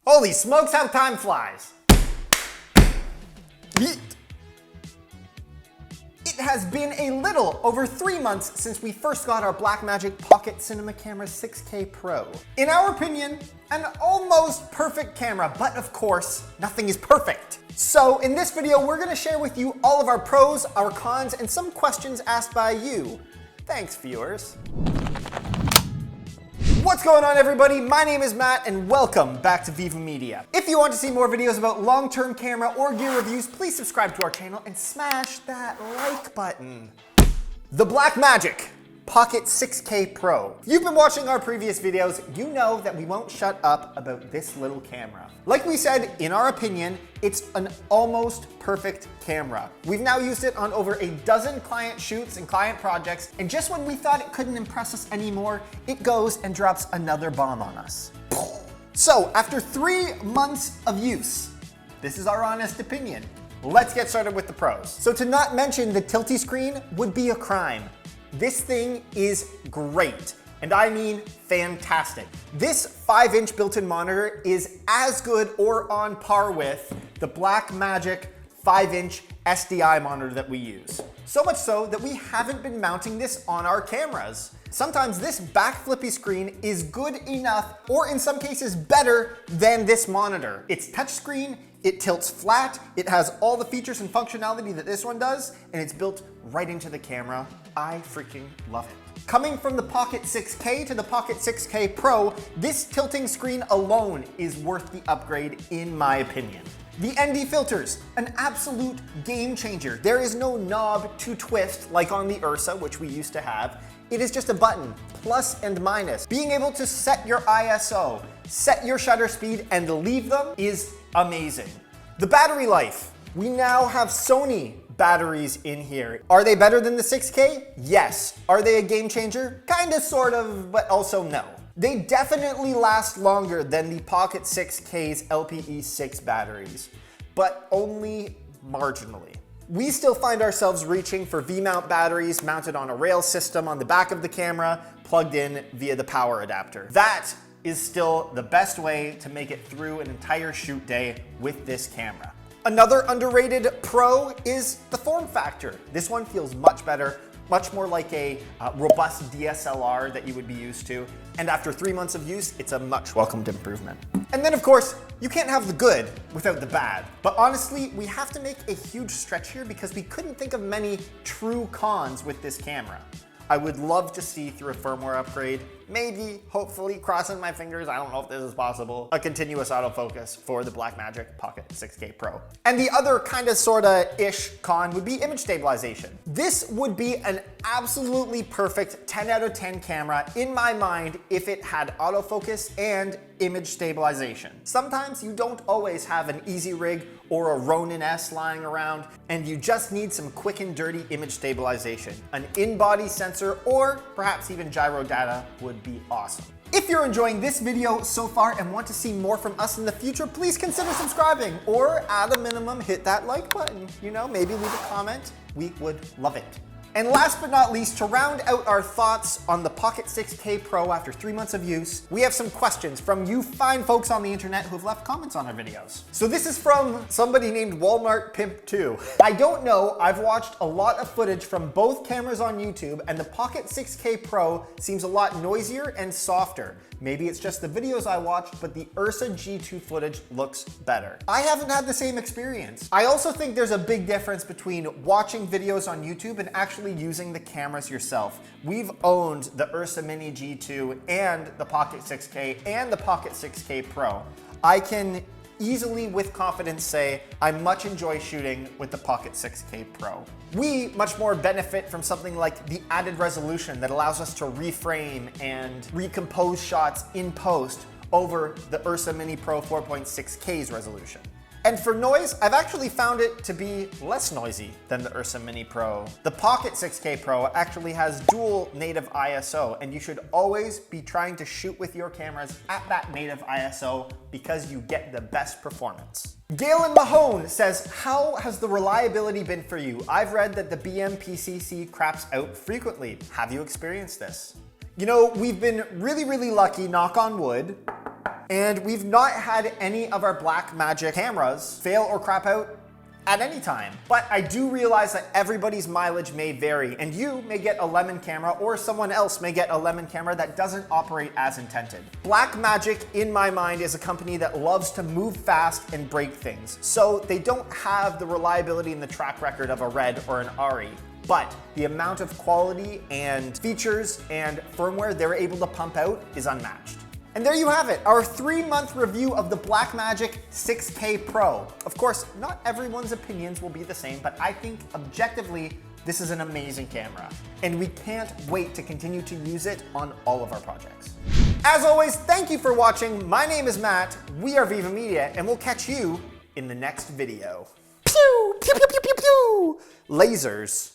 Holy smokes, how time flies! Yeet. It has been a little over 3 months since we first got our Blackmagic Pocket Cinema Camera 6K Pro. In our opinion, an almost perfect camera, but of course, nothing is perfect. So in this video, we're gonna share with you all of our pros, our cons, and some questions asked by you. Thanks, viewers. What's going on, everybody? My name is Matt and welcome back to Viva Media. If you want to see more videos about long-term camera or gear reviews, please subscribe to our channel and smash that like button. The Blackmagic Pocket 6K Pro. If you've been watching our previous videos, you know that we won't shut up about this little camera. Like we said, in our opinion, it's an almost perfect camera. We've now used it on over a dozen client shoots and client projects, and just when we thought it couldn't impress us anymore, it goes and drops another bomb on us. So, after 3 months of use, this is our honest opinion. Let's get started with the pros. So to not mention the tilty screen would be a crime. This thing is great, and I mean fantastic. This 5-inch built-in monitor is as good or on par with the Blackmagic 5-inch SDI monitor that we use. So much so that we haven't been mounting this on our cameras. Sometimes this back flippy screen is good enough, or in some cases better than this monitor. It's touchscreen, it tilts flat, it has all the features and functionality that this one does, and it's built right into the camera. I freaking love it. Coming from the Pocket 6K to the Pocket 6K Pro, this tilting screen alone is worth the upgrade in my opinion. The ND filters, an absolute game changer. There is no knob to twist like on the Ursa, which we used to have. It is just a button, plus and minus. Being able to set your ISO, set your shutter speed, and leave them is amazing. The battery life. We now have Sony batteries in here. Are they better than the 6K? Yes. Are they a game changer? Kinda, sort of, but also no. They definitely last longer than the Pocket 6K's LPE6 batteries, but only marginally. We still find ourselves reaching for V-mount batteries mounted on a rail system on the back of the camera, plugged in via the power adapter. That is still the best way to make it through an entire shoot day with this camera. Another underrated pro is the form factor. This one feels much better, much more like a robust DSLR that you would be used to. And after 3 months of use, it's a much welcomed improvement. And then of course, you can't have the good without the bad. But honestly, we have to make a huge stretch here because we couldn't think of many true cons with this camera. I would love to see through a firmware upgrade, maybe, hopefully, crossing my fingers, I don't know if this is possible, a continuous autofocus for the Blackmagic Pocket 6K Pro. And the other kinda sorta-ish con would be image stabilization. This would be an absolutely perfect 10 out of 10 camera in my mind if it had autofocus and image stabilization. Sometimes you don't always have an easy rig or a Ronin S lying around, and you just need some quick and dirty image stabilization. An in-body sensor or perhaps even gyro data would be awesome. If you're enjoying this video so far and want to see more from us in the future, please consider subscribing, or at a minimum, hit that like button. You know, maybe leave a comment. We would love it. And last but not least, to round out our thoughts on the Pocket 6K Pro after 3 months of use, we have some questions from you fine folks on the internet who've left comments on our videos. So this is from somebody named Walmart Pimp 2. I don't know, I've watched a lot of footage from both cameras on YouTube, and the Pocket 6K Pro seems a lot noisier and softer. Maybe it's just the videos I watched, but the Ursa G2 footage looks better. I haven't had the same experience. I also think there's a big difference between watching videos on YouTube and actually using the cameras yourself. We've owned the Ursa Mini G2 and the Pocket 6K and the Pocket 6K Pro. I can easily with confidence say I much enjoy shooting with the Pocket 6K Pro. We much more benefit from something like the added resolution that allows us to reframe and recompose shots in post over the Ursa Mini Pro 4.6K's resolution. And for noise, I've actually found it to be less noisy than the Ursa Mini Pro. The Pocket 6K Pro actually has dual native ISO, and you should always be trying to shoot with your cameras at that native ISO because you get the best performance. Galen Mahone says, how has the reliability been for you? I've read that the BMPCC craps out frequently. Have you experienced this? You know, we've been really lucky, knock on wood, And we've not had any of our Blackmagic cameras fail or crap out at any time. But I do realize that everybody's mileage may vary, and you may get a lemon camera or someone else may get a lemon camera that doesn't operate as intended. Blackmagic, in my mind, is a company that loves to move fast and break things. So they don't have the reliability and the track record of a Red or an Ari. But the amount of quality and features and firmware they're able to pump out is unmatched. And there you have it, our 3-month review of the Blackmagic 6K Pro. Of course, not everyone's opinions will be the same, but I think objectively, this is an amazing camera. And we can't wait to continue to use it on all of our projects. As always, thank you for watching. My name is Matt, we are Viva Media, and we'll catch you in the next video. Pew, pew, pew, pew, pew, pew. Lasers.